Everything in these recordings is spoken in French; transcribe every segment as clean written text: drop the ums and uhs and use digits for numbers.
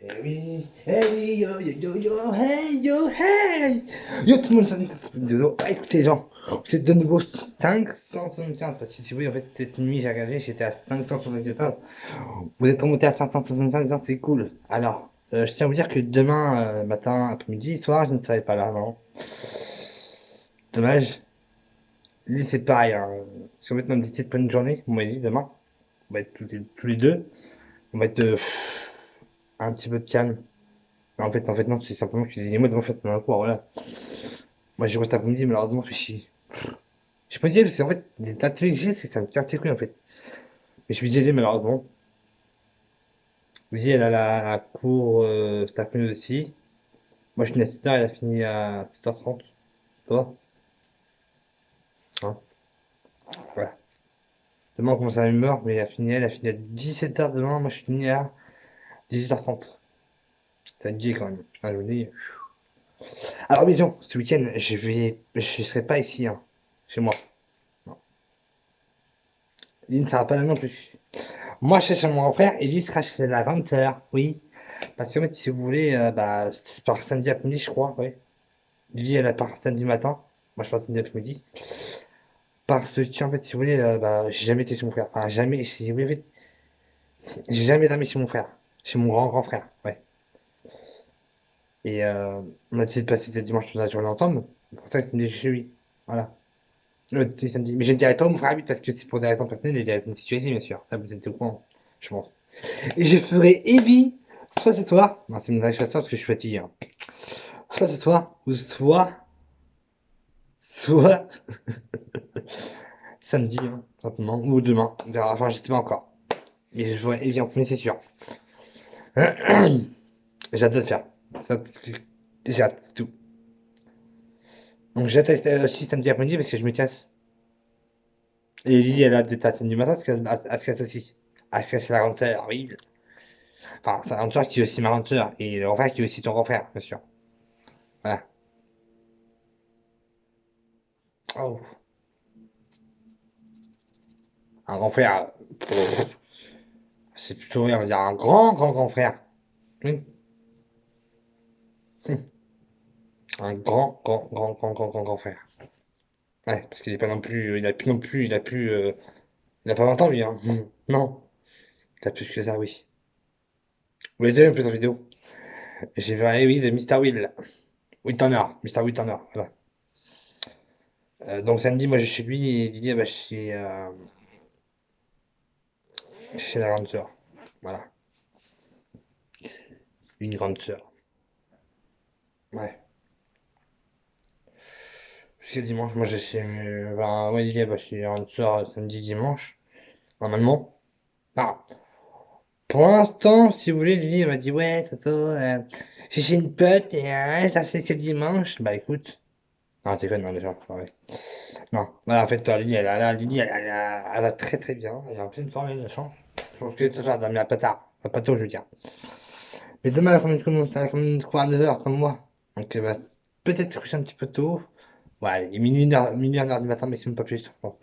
Eh oui, yo, yo, yo, yo, hey, yo, hey! Yo, tout le monde, salut, désolé. Ah, écoutez, gens, c'est de nouveau 575, parce que si vous voulez, en fait, cette nuit, j'ai regardé, j'étais à 574. Vous êtes remonté à 565, gens, c'est cool. Alors, je tiens à vous dire que demain, matin, après-midi, soir, je ne serai pas là, non. Dommage. Lui, c'est pareil, hein. Si on va être notre décidé de prendre une journée, moi, dit, demain, on va être tous les deux, on va être un petit peu de calme. En fait, non, c'est simplement que les mots de en fait, dans un cours, voilà. Moi, j'ai resté après-midi, malheureusement, je suis. Je peux dire, parce qu'en fait, les ateliers que j'ai, c'est que ça me tire tes couilles, en fait. Mais je suis désolé, malheureusement. Oui, elle a la cour cet après-midi aussi. Moi, je finis à 7h, elle a fini à 7h30. Toi? Hein? Voilà. Demain, on commence à la même heure, mais elle a fini à 17h demain. Moi, je finis à 18h30. Ça te dit quand même. Putain, je vous dis. Alors, bien, ce week-end, je serai pas ici, hein, chez moi. Non. Lynn ne sera pas là non plus. Moi, je serai chez mon grand frère et lui sera chez la grande sœur. Oui. Parce que, en fait, si vous voulez, bah, c'est par samedi après-midi, je crois, ouais. Lui, elle part samedi matin. Moi, je pars samedi après-midi. Parce que, en fait, si vous voulez, bah, j'ai jamais été chez mon frère. Enfin, jamais, si vous voulez, en fait, j'ai jamais dormi chez mon frère. Chez mon grand frère, ouais. Et on a décidé de passer le dimanche toute la journée ensemble. C'est pour ça que c'est chez lui. Voilà. Le samedi. Mais je ne dirai pas où mon frère habite parce que c'est pour des raisons personnelles et des raisons de sécurité, bien sûr. Ça, vous êtes au courant, je pense. Et je ferai Evi, soit ce soir. Non, c'est une vraie chose parce que je suis fatigué, hein. Soit ce soir, ou soit samedi, hein, simplement, ou demain. On verra. Enfin, je sais pas encore. Mais je ferai Evi en premier, c'est sûr. J'ai hâte de le faire. Ça, j'ai hâte, c'est tout. Donc, j'ai hâte aussi samedi après-midi parce que je me casse. Et Lily, elle a hâte d'être à samedi matin parce qu'elle se casse aussi. Elle se casse la rentrée, oui. Enfin, c'est un tueur qui est aussi ma sœur et le grand frère qui est aussi ton grand frère, bien sûr. Voilà. Oh. Un grand frère, c'est plutôt, on va dire, un grand frère. Oui. Un grand frère. Ouais, parce qu'il est pas non plus, il a plus non plus, il a pas 20 ans lui, hein. Non, il a plus que ça, oui. Vous l'avez déjà vu plus en vidéo. J'ai vu un oui de Mr. Will. Will Turner, Mr. Will Turner, voilà. Donc samedi, moi je suis chez lui et Lily, bah, chez la grande sœur. Voilà, une grande sœur. Ouais. Jusqu'à dimanche, moi je suis. Ben, ouais, Lily, bah, chez la grande sœur samedi, dimanche, normalement. Ah, pour l'instant, si vous voulez, Lily elle m'a dit ouais, Toto, j'ai chez une pote et ça c'est que le dimanche. Bah écoute. Non, t'es conne, non, déjà, pas vrai. Non, voilà, en fait, Lily, elle va très très bien. Elle est en pleine forme, elle a chance. Je pense que ce soir, elle va dormir pas tôt, je veux dire. Mais demain, elle commence à comme quoi à 9h comme moi. Donc, elle va peut-être se coucher un petit peu tôt. Ouais, il est minuit, 1h du matin, mais c'est même pas plus. Bon.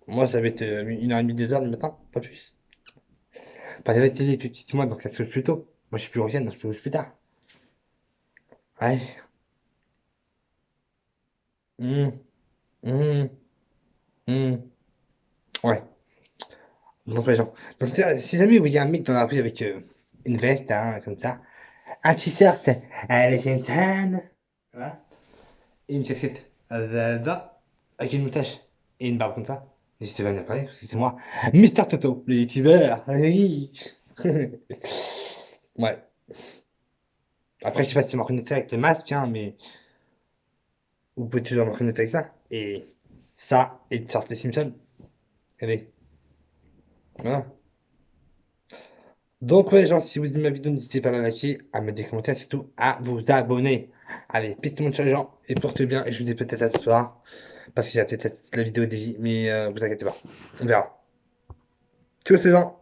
Moi, ça va être 1h30, 2h du matin, pas plus. Parce qu'elle va être télé plus petite que moi, donc elle se couche plus tôt. Moi, je suis plus ancienne, donc je me couche plus tard. Ouais. Hum, hum, hum. Ouais. Donc, les gens. Donc, si jamais vous voyez un mec dans la rue avec une veste, hein, comme ça, un t-shirt, les Simpsons, voilà, et une casquette, Zelda, avec une moustache et une barbe comme ça, n'hésitez pas à me parler, parce que c'est moi, Mister Toto, le youtubeur. Oui. Ouais. Après, je sais pas si tu me reconnaître avec le masque, hein, mais vous pouvez toujours me reconnaître avec ça. Et ça, et de sorte les Simpsons. Allez. Voilà. Donc, ouais, genre, si vous aimez ma vidéo, n'hésitez pas à la liker, à mettre des commentaires, surtout à vous abonner. Allez, peace tout le monde sur les gens, et portez bien, et je vous dis peut-être à ce soir, parce qu'il y a peut-être la vidéo des vies, mais vous inquiétez pas, on verra. Ciao, ces gens!